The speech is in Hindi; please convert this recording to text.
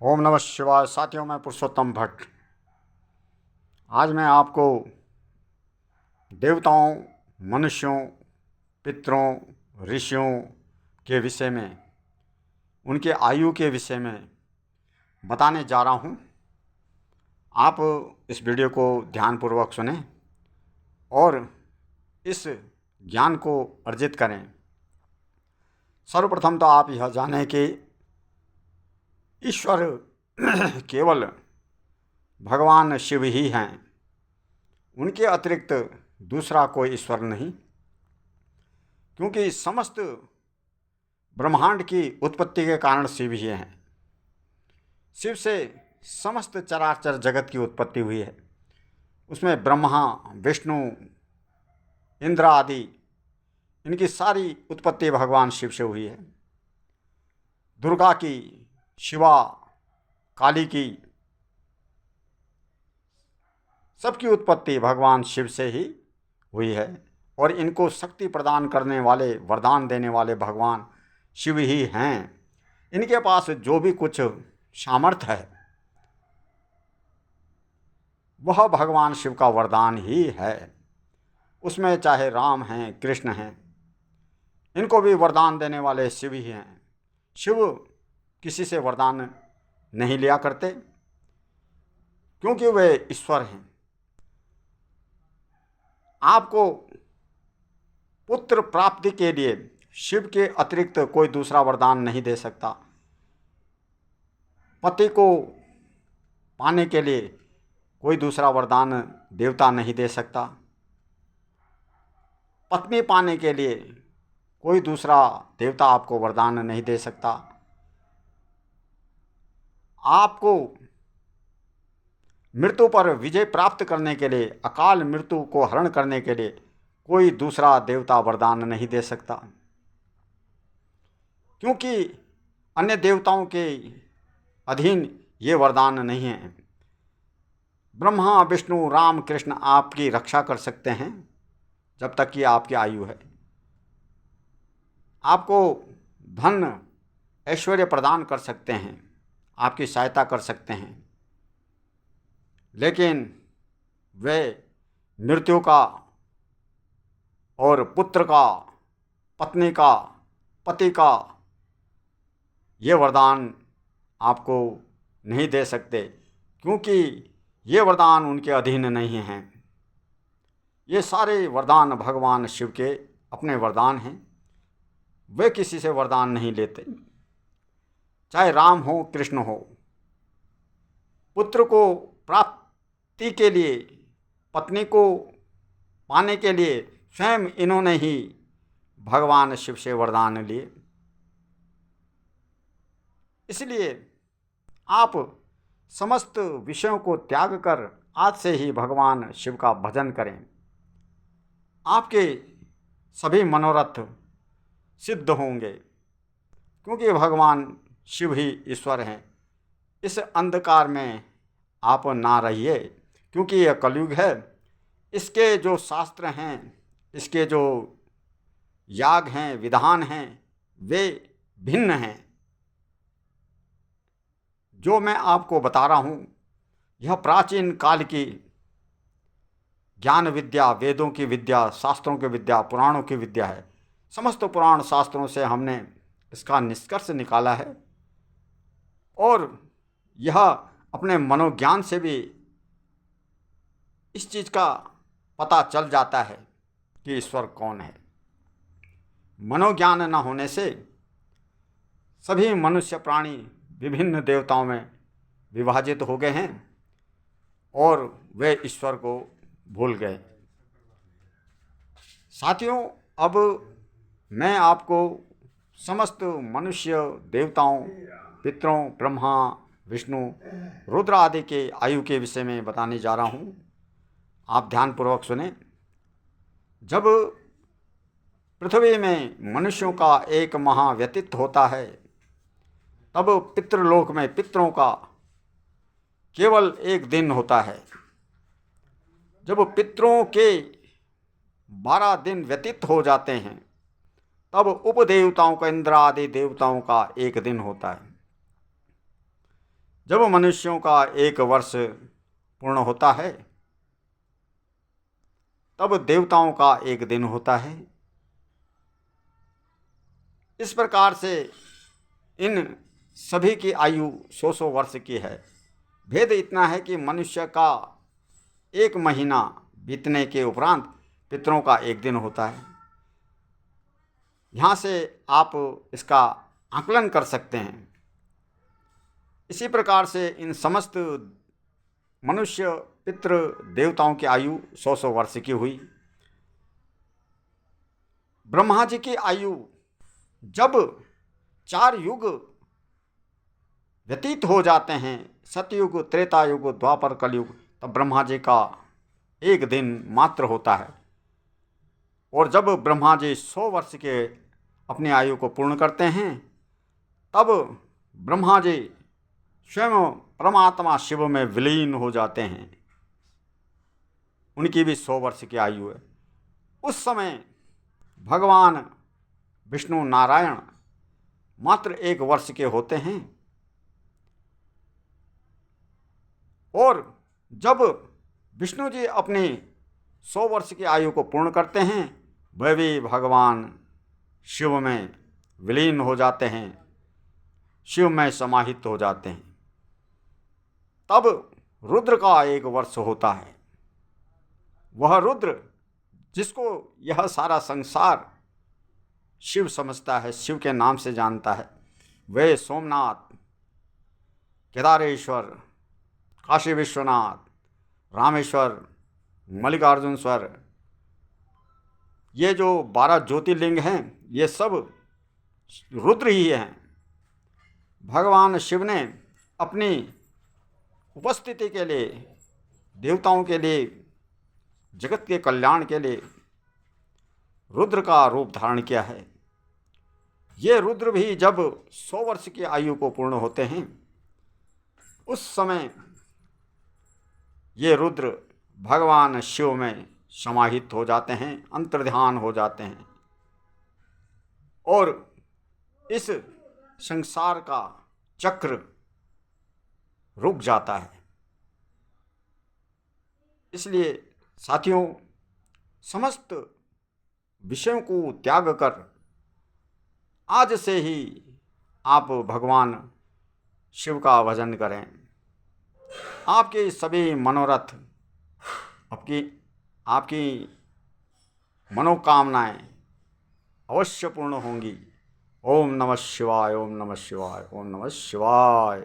ओम नमः शिवाय। साथियों, मैं पुरुषोत्तम भट्ट। आज मैं आपको देवताओं, मनुष्यों, पितरों, ऋषियों के विषय में, उनके आयु के विषय में बताने जा रहा हूँ। आप इस वीडियो को ध्यानपूर्वक सुनें और इस ज्ञान को अर्जित करें। सर्वप्रथम तो आप यह जानें कि ईश्वर केवल भगवान शिव ही हैं। उनके अतिरिक्त दूसरा कोई ईश्वर नहीं, क्योंकि समस्त ब्रह्मांड की उत्पत्ति के कारण शिव ही हैं। शिव से समस्त चराचर जगत की उत्पत्ति हुई है। उसमें ब्रह्मा, विष्णु, इंद्र आदि, इनकी सारी उत्पत्ति भगवान शिव से हुई है। दुर्गा की, शिवा, काली की, सबकी उत्पत्ति भगवान शिव से ही हुई है। और इनको शक्ति प्रदान करने वाले, वरदान देने वाले भगवान शिव ही हैं। इनके पास जो भी कुछ सामर्थ्य है वह भगवान शिव का वरदान ही है। उसमें चाहे राम हैं, कृष्ण हैं, इनको भी वरदान देने वाले शिव ही हैं। शिव किसी से वरदान नहीं लिया करते, क्योंकि वे ईश्वर हैं। आपको पुत्र प्राप्ति के लिए शिव के अतिरिक्त कोई दूसरा वरदान नहीं दे सकता। पति को पाने के लिए कोई दूसरा वरदान देवता नहीं दे सकता। पत्नी पाने के लिए कोई दूसरा देवता आपको वरदान नहीं दे सकता। आपको मृत्यु पर विजय प्राप्त करने के लिए, अकाल मृत्यु को हरण करने के लिए कोई दूसरा देवता वरदान नहीं दे सकता, क्योंकि अन्य देवताओं के अधीन ये वरदान नहीं है। ब्रह्मा, विष्णु, राम, कृष्ण आपकी रक्षा कर सकते हैं जब तक कि आपकी आयु है। आपको धन ऐश्वर्य प्रदान कर सकते हैं, आपकी सहायता कर सकते हैं, लेकिन वे मृत्यु का और पुत्र का, पत्नी का, पति का ये वरदान आपको नहीं दे सकते, क्योंकि ये वरदान उनके अधीन नहीं हैं। ये सारे वरदान भगवान शिव के अपने वरदान हैं। वे किसी से वरदान नहीं लेते, चाहे राम हो, कृष्ण हो। पुत्र को प्राप्ति के लिए, पत्नी को पाने के लिए स्वयं इन्होंने ही भगवान शिव से वरदान लिए। इसलिए आप समस्त विषयों को त्याग कर आज से ही भगवान शिव का भजन करें। आपके सभी मनोरथ सिद्ध होंगे, क्योंकि भगवान शिव ही ईश्वर हैं। इस अंधकार में आप ना रहिए, क्योंकि यह कलयुग है। इसके जो शास्त्र हैं, इसके जो याग हैं, विधान हैं, वे भिन्न हैं। जो मैं आपको बता रहा हूँ यह प्राचीन काल की ज्ञान विद्या, वेदों की विद्या, शास्त्रों की विद्या, पुराणों की विद्या है। समस्त पुराण शास्त्रों से हमने इसका निष्कर्ष निकाला है, और यह अपने मनोज्ञान से भी इस चीज़ का पता चल जाता है कि ईश्वर कौन है। मनोज्ञान न होने से सभी मनुष्य प्राणी विभिन्न देवताओं में विभाजित हो गए हैं और वे ईश्वर को भूल गए। साथियों, अब मैं आपको समस्त मनुष्य, देवताओं, पितरों, ब्रह्मा, विष्णु, रुद्र आदि के आयु के विषय में बताने जा रहा हूँ। आप ध्यानपूर्वक सुने। जब पृथ्वी में मनुष्यों का एक माह व्यतीत होता है, तब पितृलोक में पितरों का केवल एक दिन होता है। जब पितरों के 12 दिन व्यतीत हो जाते हैं, तब उपदेवताओं का, इंद्र आदि देवताओं का एक दिन होता है। जब मनुष्यों का 1 वर्ष पूर्ण होता है तब देवताओं का 1 दिन होता है। इस प्रकार से इन सभी की आयु 100 वर्ष की है। भेद इतना है कि मनुष्य का 1 महीना बीतने के उपरांत पितरों का 1 दिन होता है। यहाँ से आप इसका आकलन कर सकते हैं। इसी प्रकार से इन समस्त मनुष्य, पितृ, देवताओं की आयु 100 वर्ष की हुई। ब्रह्मा जी की आयु जब 4 युग व्यतीत हो जाते हैं, सतयुग, त्रेता युग, द्वापर, कलयुग, तब ब्रह्मा जी का 1 दिन मात्र होता है। और जब ब्रह्मा जी 100 वर्ष के अपनी आयु को पूर्ण करते हैं तब ब्रह्मा जी स्वयं परमात्मा शिव में विलीन हो जाते हैं। उनकी भी 100 वर्ष की आयु है। उस समय भगवान विष्णु नारायण मात्र 1 वर्ष के होते हैं। और जब विष्णु जी अपनी 100 वर्ष की आयु को पूर्ण करते हैं वह भी भगवान शिव में विलीन हो जाते हैं, शिव में समाहित हो जाते हैं। तब रुद्र का 1 वर्ष होता है। वह रुद्र जिसको यह सारा संसार शिव समझता है, शिव के नाम से जानता है, वे सोमनाथ, केदारेश्वर, काशी विश्वनाथ, रामेश्वर, मल्लिकार्जुनेश्वर, ये जो 12 ज्योतिर्लिंग हैं ये सब रुद्र ही हैं। भगवान शिव ने अपनी उपस्थिति के लिए, देवताओं के लिए, जगत के कल्याण के लिए रुद्र का रूप धारण किया है। ये रुद्र भी जब 100 वर्ष की आयु को पूर्ण होते हैं उस समय ये रुद्र भगवान शिव में समाहित हो जाते हैं, अंतर्ध्यान हो जाते हैं और इस संसार का चक्र रुक जाता है। इसलिए साथियों, समस्त विषयों को त्याग कर आज से ही आप भगवान शिव का भजन करें। आपके सभी मनोरथ, आपकी मनोकामनाएं अवश्य पूर्ण होंगी। ओम नमः शिवाय, ओम नमः शिवाय, ओम नमः शिवाय।